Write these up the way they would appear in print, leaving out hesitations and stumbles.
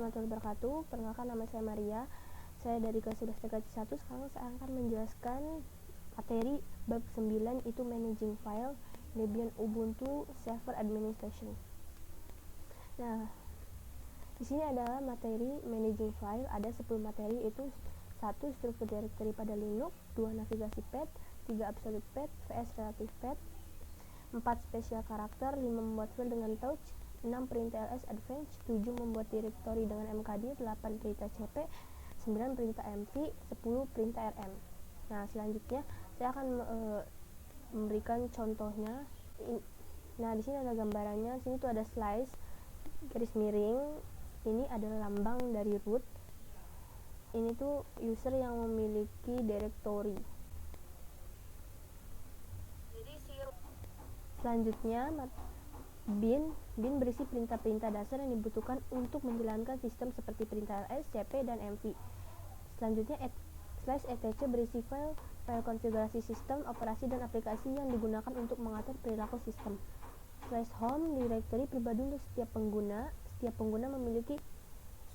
warahmatullahi wabarakatuh. Perkenalkan, nama saya Maria. Saya dari kelas 11 TKJ 1. Sekarang saya akan menjelaskan materi bab 9, itu Managing File, Debian Ubuntu Server Administration. Nah, di sini adalah materi Managing File. Ada 10 materi, yaitu 1. Struktur directory pada Linux, 2. Navigasi path, 3. Absolute path vs Relative path, 4. Spesial karakter, 5. Membuat file dengan touch, 6. Perintah ls advance, 7. Membuat directory dengan mkdir, 8. Perintah cp, 9. Perintah mv, 10. Perintah rm. Nah, selanjutnya saya akan memberikan contohnya. Nah, di sini ada gambarannya. Sini tuh ada slice garis miring. Ini adalah lambang dari root. Ini tuh user yang memiliki directory. Selanjutnya bin berisi perintah-perintah dasar yang dibutuhkan untuk menjalankan sistem seperti perintah ls, cp, dan mv. Selanjutnya slash etc berisi file konfigurasi sistem, operasi, dan aplikasi yang digunakan untuk mengatur perilaku sistem. Slash home directory pribadi untuk setiap pengguna. Setiap pengguna memiliki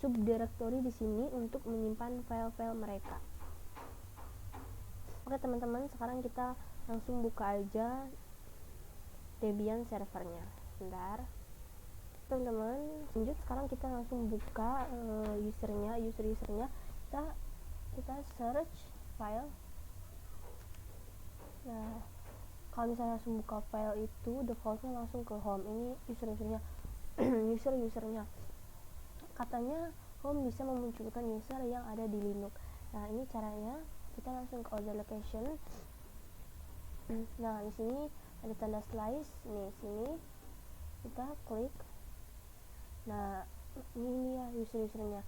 subdirectory di sini untuk menyimpan file-file mereka. Oke teman-teman, sekarang kita langsung buka aja Debian servernya. Bentar teman-teman, lanjut. Sekarang kita langsung buka usernya. Kita search file. Nah, kalau misalnya langsung buka file itu defaultnya langsung ke home. Ini usernya katanya home bisa memunculkan user yang ada di Linux. Nah, ini caranya. Kita langsung ke order location. Nah, di sini ada tanda slice. Nih, sini kita klik. Nah, ini ya usernya.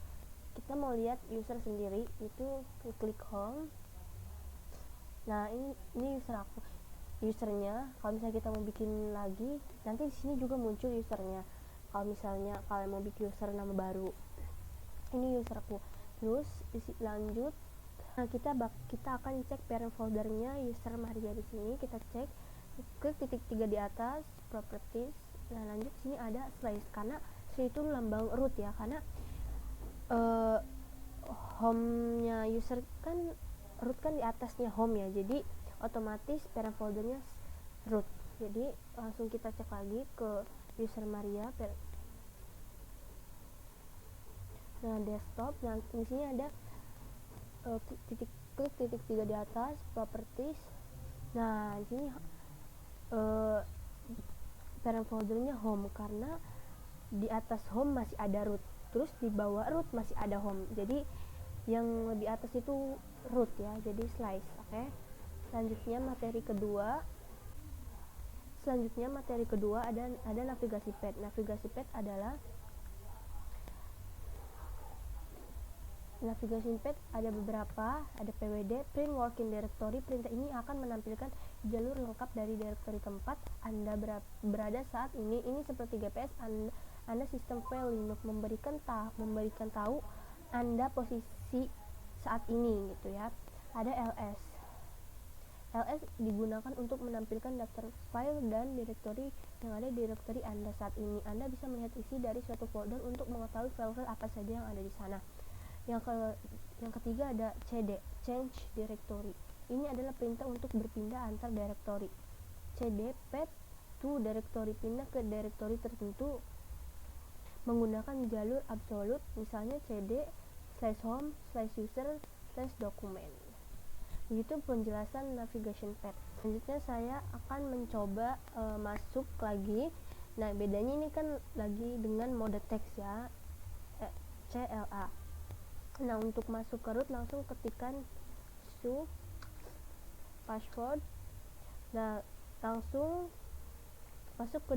Kita mau lihat user sendiri, itu klik home. Nah, ini usernya. Kalau misalnya kita mau bikin lagi, nanti di sini juga muncul usernya. Kalau misalnya kalian mau bikin user nama baru, ini userku. Terus lanjut. Nah, kita akan cek parent foldernya user Maria. Di sini kita cek, klik titik 3 di atas properties. Nah, lanjut sini ada slice, karena itu lambang root ya, karena home-nya user kan root kan di atasnya home ya, jadi otomatis parent foldernya root. Jadi langsung kita cek lagi ke user Maria. Nah, desktop. Nah, di sini ada klik titik 3 di atas properties. Nah, di sini parent foldernya home, karena di atas home masih ada root, terus di bawah root masih ada home, jadi yang lebih atas itu root ya, jadi slice. Oke. Selanjutnya materi kedua ada navigasi path. Navigasi path adalah ada beberapa, ada pwd, print working directory. Perintah ini akan menampilkan jalur lengkap dari directory tempat Anda berada saat ini. Ini seperti GPS Anda sistem file Linux, memberikan tahu Anda posisi saat ini gitu ya. Ada ls digunakan untuk menampilkan daftar file dan directory yang ada di directory Anda saat ini. Anda bisa melihat isi dari suatu folder untuk mengetahui file-file apa saja yang ada di sana. Yang ketiga ada cd, change directory. Ini adalah perintah untuk berpindah antar directory. cd path to directory, pindah ke directory tertentu menggunakan jalur absolute, misalnya cd /home/user/document. Begitu penjelasan navigation path. Selanjutnya saya akan mencoba masuk lagi. Nah, bedanya ini kan lagi dengan mode teks ya, CLA. Nah, untuk masuk ke root langsung ketikkan su password. Nah, langsung masuk ke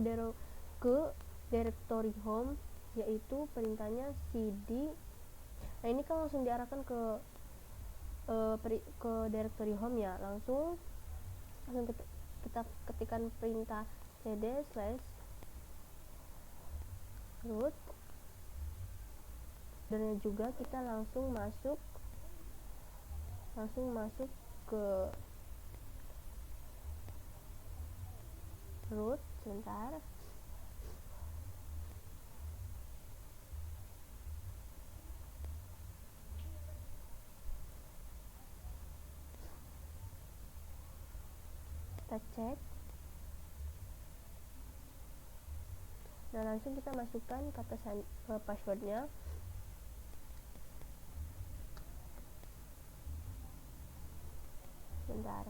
directory home, yaitu perintahnya cd. Nah, ini kan langsung diarahkan ke directory home ya. Langsung kita ketikkan perintah cd/root. Dan juga kita langsung masuk ke root. Sebentar. kita cek. Nah, langsung kita masukkan kata passwordnya. Bentar.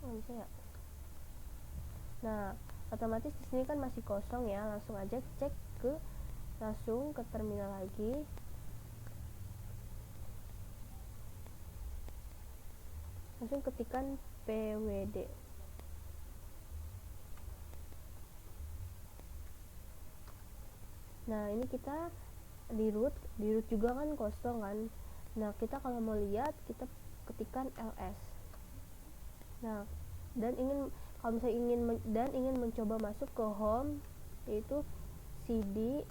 Oh, bisa ya? Nah, otomatis di sini kan masih kosong ya. Langsung aja cek langsung ke terminal lagi. Langsung ketikkan pwd. Nah, ini kita di root juga kan kosong kan. Nah, kita kalau mau lihat kita ketikkan ls. Nah, dan kalau misalnya ingin mencoba masuk ke home, yaitu cd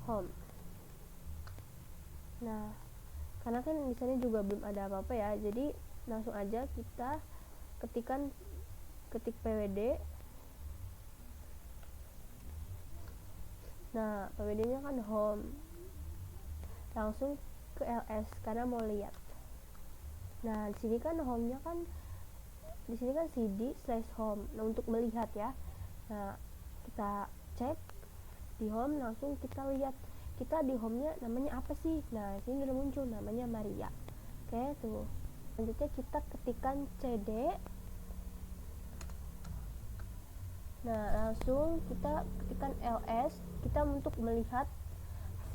/home. Nah, karena kan di sana juga belum ada apa-apa ya, jadi langsung aja kita ketik pwd. Nah, pwd nya kan home, langsung ke ls karena mau lihat. Nah, di sini kan home-nya kan di sini kan cd /home. Nah, untuk melihat ya. Nah, kita cek di home, langsung kita lihat kita di home-nya namanya apa sih. Nah, sini udah muncul namanya Maria. Oke, tuh. Selanjutnya kita ketikkan cd. Nah, langsung kita ketikkan ls, kita untuk melihat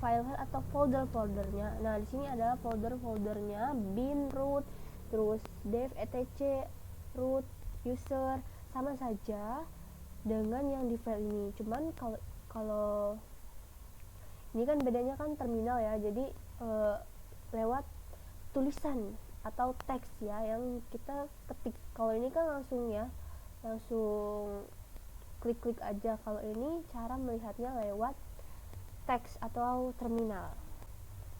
file atau folder-foldernya. Nah, di sini adalah folder-foldernya bin, root, terus dev, etc, root, user, sama saja dengan yang di file ini. Cuman kalau ini kan bedanya kan terminal ya, jadi lewat tulisan atau teks ya yang kita ketik. Kalau ini kan langsung klik-klik aja. Kalau ini cara melihatnya lewat teks atau terminal.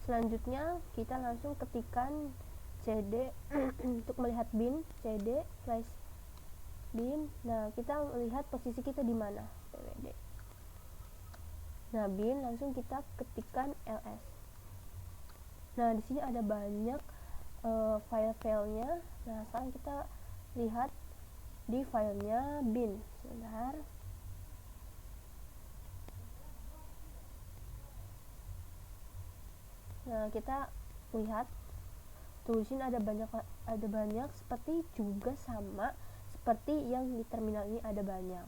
Selanjutnya kita langsung ketikkan cd untuk melihat bin, cd/bin. Nah, kita melihat posisi kita di mana, pwd. Nah, bin langsung kita ketikkan ls. Nah, di sini ada banyak file-filenya. Nah, sekarang kita lihat di filenya bin. Sebentar. Nah, kita lihat tuh di sini ada banyak seperti juga sama seperti yang di terminal ini ada banyak.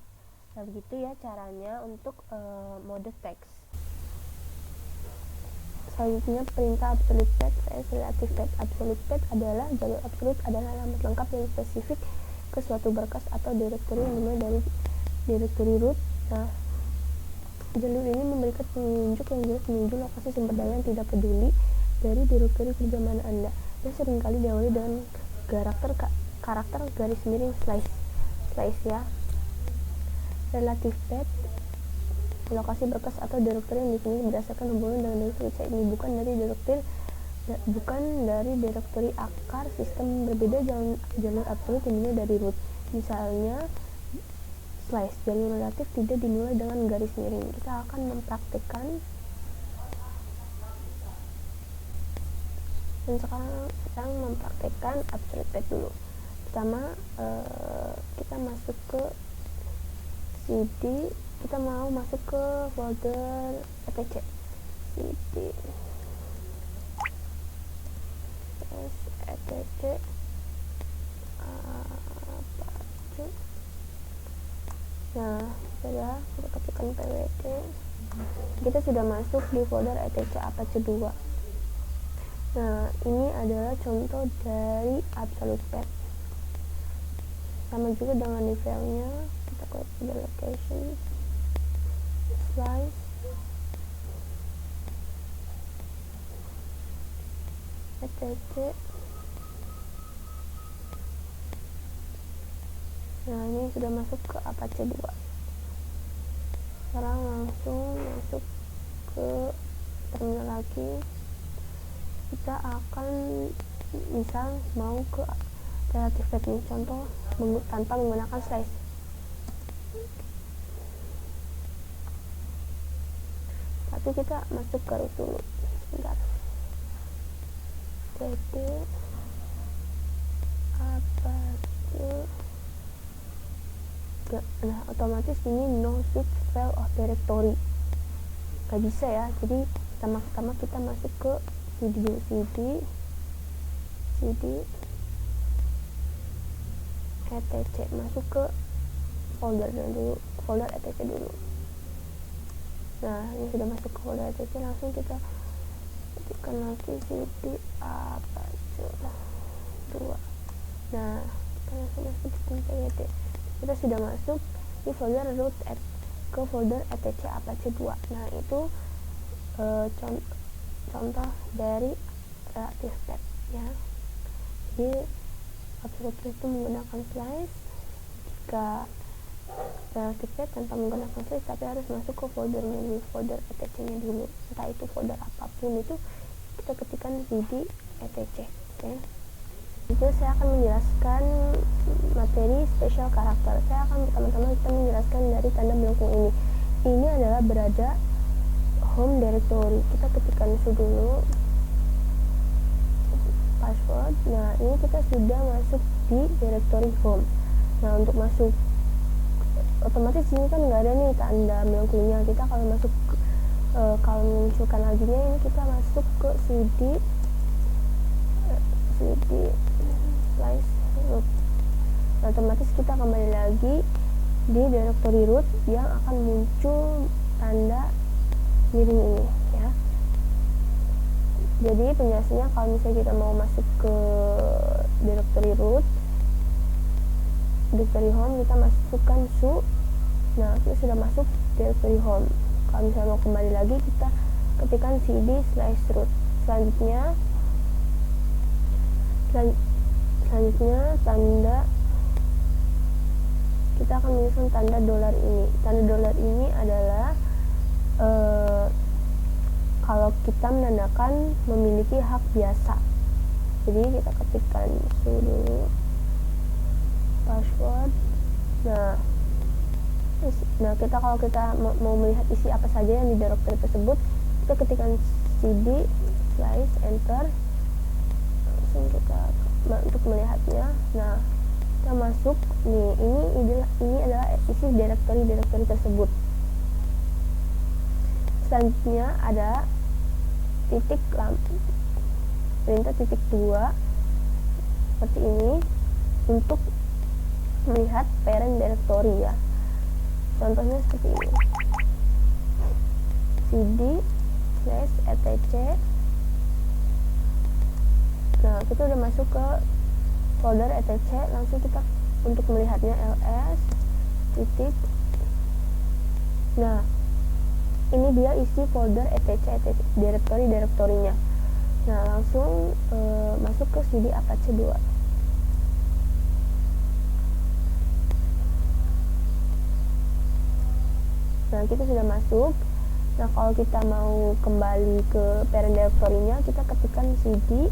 Nah, begitu ya caranya untuk mode teks. Selanjutnya perintah absolute path vs relative path. Absolute path adalah jalur absolut adalah alamat lengkap yang spesifik ke suatu berkas atau direktori yang dimulai dari direktori root. Nah, jalur ini memberikan penunjuk yang jelas menuju lokasi sumber daya yang tidak peduli dari direktori kerja mana Anda, dan seringkali diawali dengan karakter garis miring slice ya. Relative path, lokasi berkas atau direktori yang dipilih berdasarkan hubungan dengan direktori C ini, bukan dari direktori akar sistem. Berbeda jalur absolut dimulai dari root. Misalnya slice, jalur relatif tidak dimulai dengan garis miring. Kita akan mempraktikkan, dan sekarang mempraktikkan absolute path dulu. Pertama, kita masuk ke cd, kita mau masuk ke folder etc, cd etc Nah, sudah kita ketikkan pwd, kita sudah masuk di folder etc Apache 2. Nah, ini adalah contoh dari absolute path. Sama juga dengan di filenya, kita klik folder location, slice, etc. Nah, ini sudah masuk ke Apache 2. Sekarang langsung masuk ke terminal lagi. Kita akan misal mau ke relative path ini, contoh tanpa menggunakan slice. Tapi kita masuk ke root dulu. bentar. Jadi Apache. Nah, otomatis ini no switch file of directory. Gak bisa ya. Jadi pertama-tama kita masuk ke cd dulu, cd etc, masuk ke folder etc dulu. Nah, ini sudah masuk ke folder etc, langsung kita ketikkan lagi cd Apache 2. Nah, kita langsung masuk ke pyt. Kita sudah masuk di folder root ke folder etc Apache 2. Nah, itu contoh dari relative path ya. Jadi relative path itu menggunakan slice. Jika relative path tanpa menggunakan slice, tapi harus masuk ke foldernya dulu, folder etc nya dulu, entah itu folder apapun itu kita ketikkan cd etc. Okay. Itu saya akan menjelaskan materi special karakter. Saya akan pertama-tama kita menjelaskan dari tanda melengkung ini. Ini adalah berada home directory. Kita ketikkan itu dulu password. Nah, ini kita sudah masuk di directory home. Nah, untuk masuk otomatis ini kan nggak ada nih tanda melengkungnya. Kita kalau masuk kalau memunculkan lagi ini kita masuk ke cd slice root. Nah, otomatis kita kembali lagi di directory root yang akan muncul tanda miring ini ya. Jadi penjelasannya, kalau misalnya kita mau masuk ke directory root, directory home, kita masukkan su. Nah, kita sudah masuk directory home. Kalau misalnya mau kembali lagi, kita ketikkan cd slice root. Selanjutnya tanda, kita akan menyusun tanda dolar ini. Tanda dolar ini adalah kalau kita menandakan memiliki hak biasa. Jadi kita ketikkan su dulu password. Nah, kita kalau kita mau melihat isi apa saja yang di directory tersebut, kita ketikkan cd slice enter. Langsung kita untuk melihatnya. Nah, kita masuk nih, ini adalah isi directory tersebut. Selanjutnya ada perintah titik 2 seperti ini untuk melihat parent directory ya. Contohnya seperti ini, cd slash etc. Nah, kita udah masuk ke folder etc. Langsung kita untuk melihatnya ls titik. Nah, ini dia isi folder etc direktorinya. Nah, langsung masuk ke cd Apache 2. Nah, kita sudah masuk. Nah, kalau kita mau kembali ke parent directory-nya, kita ketikkan cd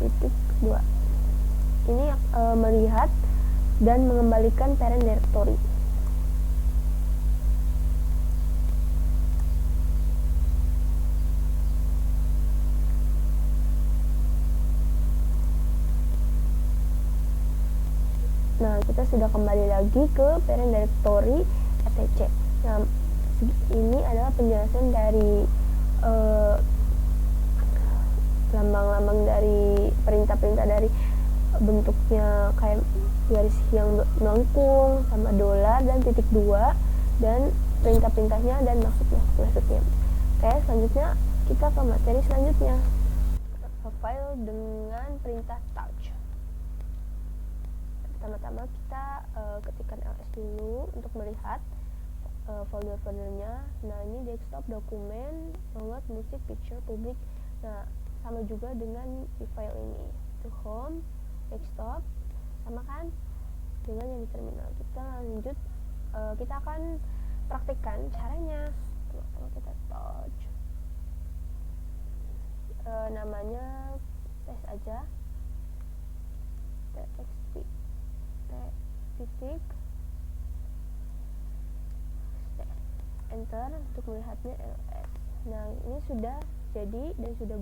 titik 2. Ini melihat dan mengembalikan parent directory. Nah, kita sudah kembali lagi ke parent directory etc. Nah, ini adalah penjelasan dari lambang-lambang dari perintah-perintah dari bentuknya kayak garis yang melengkung sama dolar dan titik 2 dan perintah-perintahnya dan maksudnya. Oke, selanjutnya kita ke materi selanjutnya, file dengan perintah touch. Pertama-tama kita ketikkan ls dulu untuk melihat folder-foldernya. Nah, ini desktop, dokumen, download, musik, picture, publik. Nah, sama juga dengan di file ini, itu home, desktop, sama kan dengan yang di terminal. Kita lanjut, kita akan praktikkan caranya. Pertama kita touch, namanya test aja, txt titik enter untuk melihatnya ls. Nah, ini sudah jadi dan sudah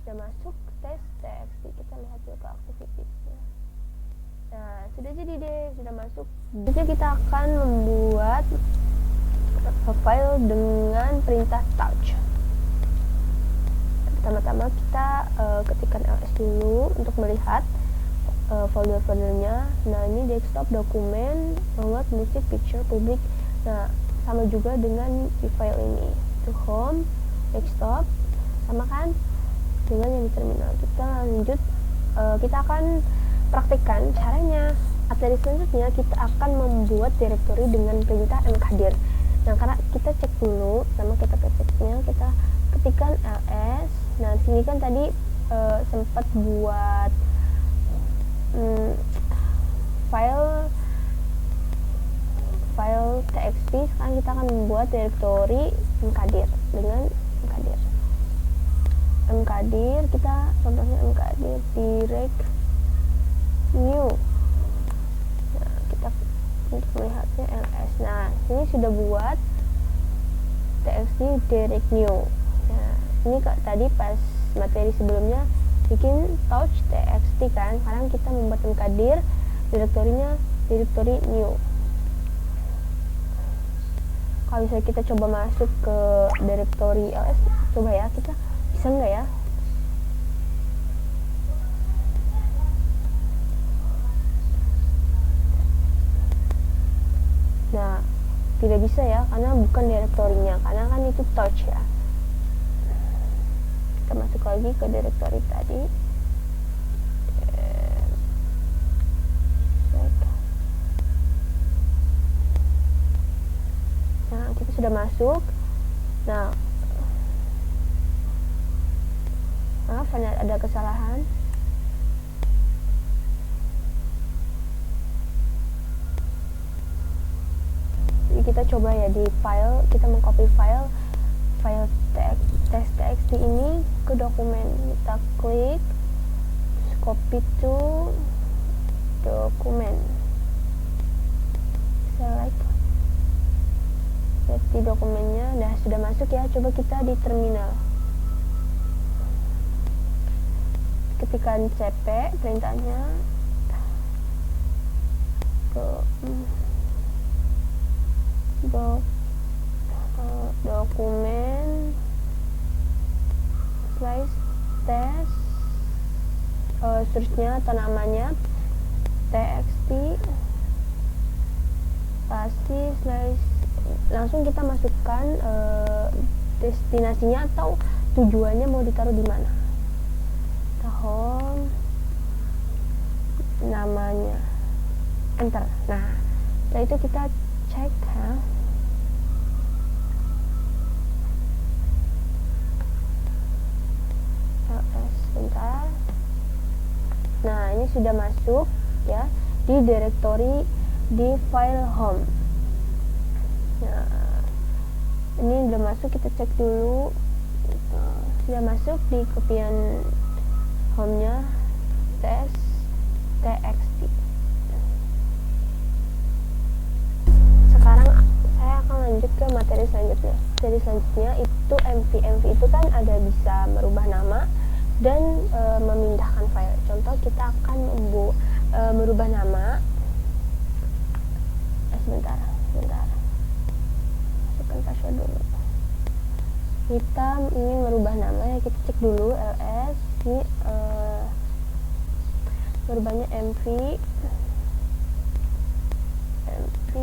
masuk tes txt. Kita lihat yuk ke activities-nya. Nah, sudah jadi deh, sudah masuk. Jadi kita akan membuat file dengan perintah touch. Pertama-tama kita ketikkan ls dulu untuk melihat folder-foldernya. Nah, ini desktop, dokumen, download, musik, picture, public. Nah, sama juga dengan di file ini. Itu home, desktop, sama kan dengan yang di terminal. Kita lanjut, kita akan praktikkan caranya. Materi selanjutnya kita akan membuat direktori dengan perintah mkdir. Nah, karena kita cek dulu, sama kita ceknya, kita ketikkan ls. Nah, sini kan tadi sempat buat file txt. Sekarang kita akan membuat direktori mkdir dengan mkdir. Kita contohnya mkdir direct new. Nah, kita untuk melihatnya ls. Nah, ini sudah buat txt direct new. Nah, ini tadi pas materi sebelumnya bikin touch txt kan. Sekarang kita membuat mkdir, direktorinya directory new. Kalau misalnya kita coba masuk ke directory ls, coba ya, kita bisa nggak ya? Nah, tidak bisa ya, karena bukan direktorinya, karena kan itu touch ya. Kita masuk lagi ke direktori tadi. Nah, kita sudah masuk. Nah, maaf ada kesalahan. Jadi kita coba ya di file, kita mengcopy file txt ini ke dokumen. Kita klik copy to dokumen, select di dokumennya. Nah, sudah masuk ya. Coba kita di terminal, ketikkan cp perintahnya ke dokumen slice test, seterusnya atau namanya txt spasi slice. Langsung kita masukkan destinasinya atau tujuannya mau ditaruh di mana. Home, namanya, enter. Nah, setelah itu kita cek ya. ls bentar. Nah, ini sudah masuk ya di direktori di file home. Nah, ini udah masuk, kita cek dulu. Sudah masuk di kopian home-nya test txt. Sekarang saya akan lanjut ke materi selanjutnya. Materi selanjutnya itu mv itu kan ada bisa merubah nama dan memindahkan file. Contoh, kita akan merubah nama. Sebentar. Masukkan password dulu. Kita ingin merubah nama ya, kita cek dulu ls. Ini merubahnya mv txt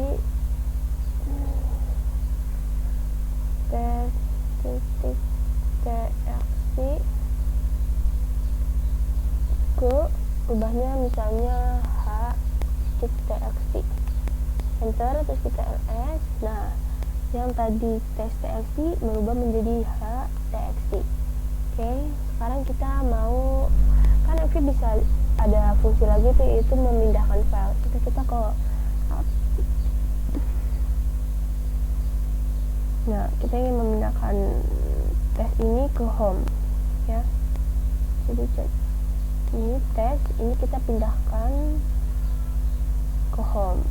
ke rubahnya misalnya h.txt, enter, terus kita ls. Nah, yang tadi txt merubah menjadi h.txt. Oke, sekarang kita mau, kan mv bisa ada fungsi lagi tuh, yaitu memindahkan file. Kita ke nah, kita ingin memindahkan tes ini ke home ya. Jadi ini tes, ini kita pindahkan ke home.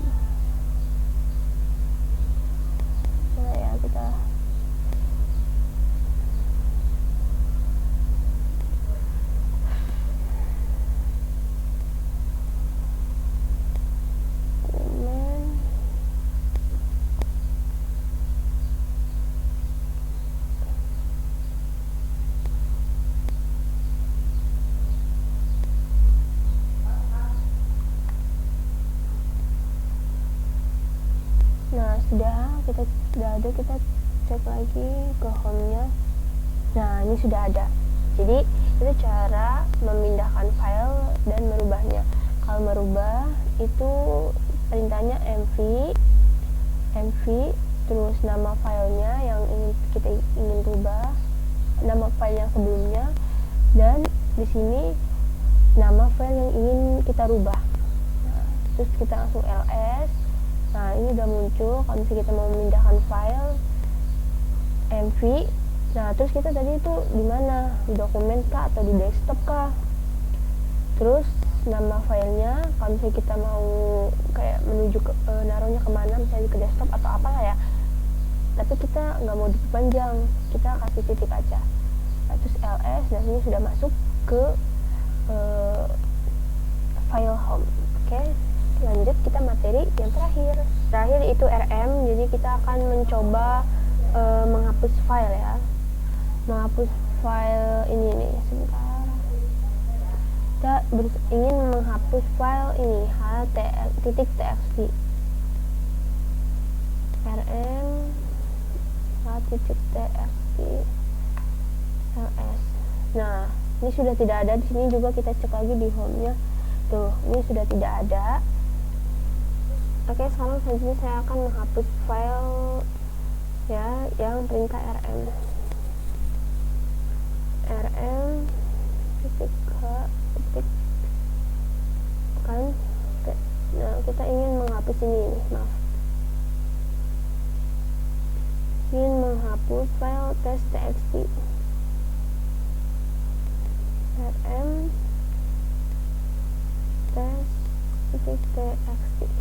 Coba ya, kita sudah ada, kita cek lagi ke home-nya. Nah, ini sudah ada. Jadi itu cara memindahkan file dan merubahnya. Kalau merubah itu perintahnya mv terus nama filenya yang kita ingin rubah, nama file yang sebelumnya, dan di sini nama file yang ingin kita rubah. Nah, terus kita langsung ls. Nah, ini udah muncul kalau misalnya kita mau memindahkan file mv. Nah, terus kita tadi itu di mana? Di dokumen kah atau di desktop kah? Terus nama filenya, kalau misalnya kita mau kayak menuju ke naruhnya kemana, misalnya ke desktop atau apa lah ya, tapi kita nggak mau diperpanjang, kita kasih titik aja. Nah, terus ls, dan ini sudah masuk ke file home. Oke, lanjut kita materi yang terakhir itu rm. Jadi kita akan mencoba menghapus file ya, menghapus file ini nih. Sebentar, kita ingin menghapus file ini html.txt rm h.txt ls. Nah, ini sudah tidak ada. Di sini juga kita cek lagi di home-nya. Tuh, ini sudah tidak ada. Oke, sekarang selanjutnya saya akan menghapus file ya yang perintah rm titik h titik kan. Nah, kita ingin menghapus ini maaf, ingin menghapus file test.txt rm test.txt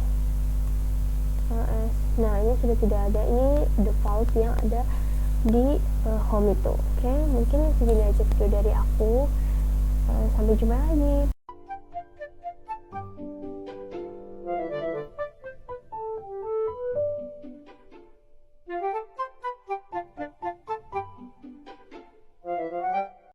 ls. Nah, ini sudah tidak ada, ini default yang ada di home itu. Oke, mungkin segini aja video dari aku. Sampai jumpa lagi.